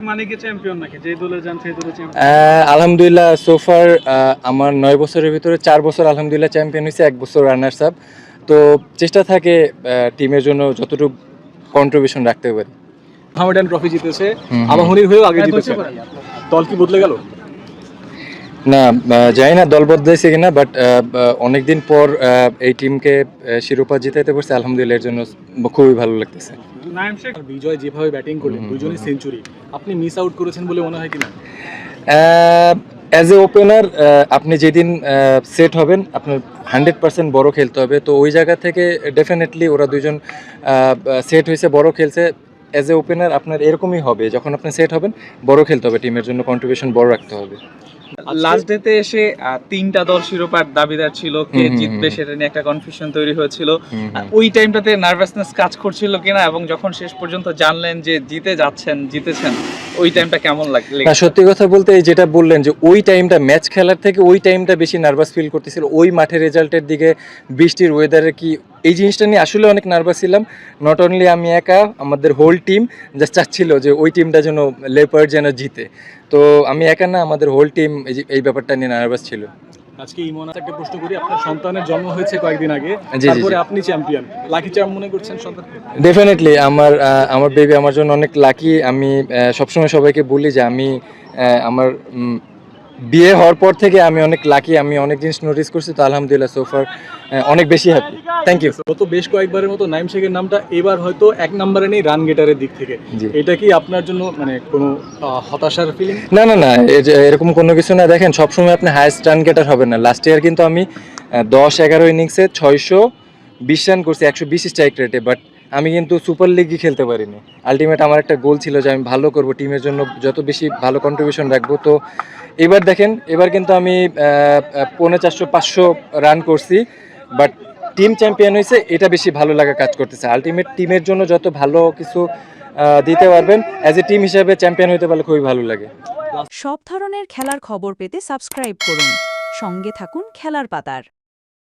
মানে কি চ্যাম্পিয়ন নাকি যে দলে যান সেই দলে চ্যাম্পিয়ন? আলহামদুলিল্লাহ সোফার আমার 9 বছরের ভিতরে 4 বছর আলহামদুলিল্লাহ চ্যাম্পিয়ন হয়েছে, 1 বছর রানার্স আপ। তো চেষ্টা থাকে টিমের জন্য যতটুকু কন্ট্রিবিউশন রাখতে পারি। মোহামেডান ট্রফি জিতেছে, হুম। আবাহনীর হয়েও আগে জিতেছে। দল কি বদলে গেল? না, জানি না দল বদলাইছে কিনা, বাট অনেকদিন পর এই টিমকে শিরোপা জিতাইতে পারছে, আলহামদুলিল্লাহ এর জন্য খুবই ভালো লাগতেছে। নাইম শেখ আর বিজয় যেভাবে ব্যাটিং করলেন, দুজনই সেঞ্চুরি, আপনি মিস আউট করেছেন বলে মনে হয় কিনা? অ্যাজ এ ওপেনার আপনি যেদিন সেট হবেন আপনার 100% বড় খেলতে হবে, তো ওই জায়গা থেকে ডেফিনেটলি ওরা দুজন সেট হয়েছে, বড় খেলছে। অ্যাজ এ ওপেনার আপনার এরকমই হবে, যখন আপনি সেট হবেন বড় খেলতে হবে, টিমের জন্য কন্ট্রিবিউশন বড় রাখতে হবে। লাস্ট ডেতে এসে তিনটা দল শিরোপার দাবিদার ছিল, কে জিতবে সেটা নিয়ে একটা কনফিউশন তৈরি হয়েছিল। ওই টাইমটাতে নার্ভাসনেস কাজ করছিল কিনা, এবং যখন শেষ পর্যন্ত জানলেন যে জিতেছেন, ওই টাইমটা কেমন লাগলো? সত্যি কথা বলতে এই যেটা বললেন যে ওই টাইমটা ম্যাচ খেলার থেকে ওই টাইমটা বেশি নার্ভাস ফিল করতেছিল, ওই মাঠের রেজাল্টের দিকে, বৃষ্টির ওয়েদারে কি এই জিনিসটা নিয়ে আসলে অনেক নার্ভাস ছিলাম। নট অনলি আমি একা, আমাদের হোল টিম জাস্ট চাচ্ছিল যে ওই টিমটা যেন লেপার্ড যেন জিতে। তো আমি একা না, আমাদের হোল টিম এই ব্যাপারটা নিয়ে নার্ভাস ছিল। আজকে ইমন একটা প্রশ্ন করি, আপনার সন্তানের জন্ম হয়েছে কয়েকদিন আগে, জি। তারপরে আপনি চ্যাম্পিয়ন, লাকি চার্ম মনে করছেন সন্তানকে? ডেফিনেটলি আমার বেবি আমার জন্য অনেক লাকি। আমি সবসময় সবাইকে বলি যে আমি আমার বিয়ে হওয়ার পর থেকে আমি অনেক লাকি, আমি অনেক জিনিস নোটিস করছি, তো আলহামদুলিল্লাহ সোফার অনেক বেশি হ্যাপি। Thank you. গত বেশ কয়েকবারের মতো নাইম শেখের নামটা এবার হয়তো এক নম্বরে নেই রান গেটারের দিক থেকে। জি। এটা কি আপনার জন্য মানে কোনো হতাশার ফিলিং? না না না, এরকম কোনো কিছু না। দেখেন, সবসময় আপনি হায়েস্ট রান গেটার হবেন না। লাস্ট ইয়ার কিন্তু আমি 10-11 ইনিংসে 620 রান করছি 120 স্ট্রাইক রেটে, বাট আমি কিন্তু সুপার লিগই খেলতে পারিনি। আলটিমেট আমার একটা গোল ছিল যে আমি ভালো করব, টিমের জন্য যত বেশি ভালো কন্ট্রিবিউশন রাখবো। তো এবার দেখেন, এবার কিন্তু আমি 450-500 রান করছি, বাট টিম চ্যাম্পিয়ন হয়েছে, এটা বেশি ভালো লাগা কাজ করতেছে। আলটিমেট টিমের জন্য যত ভালো কিছু দিতে পারবেন, অ্যাজ এ টিম হিসাবে চ্যাম্পিয়ন হতে পারলে খুবই ভালো লাগে। সব ধরনের খেলার খবর পেতে সাবস্ক্রাইব করুন, সঙ্গে থাকুন খেলার পাতার।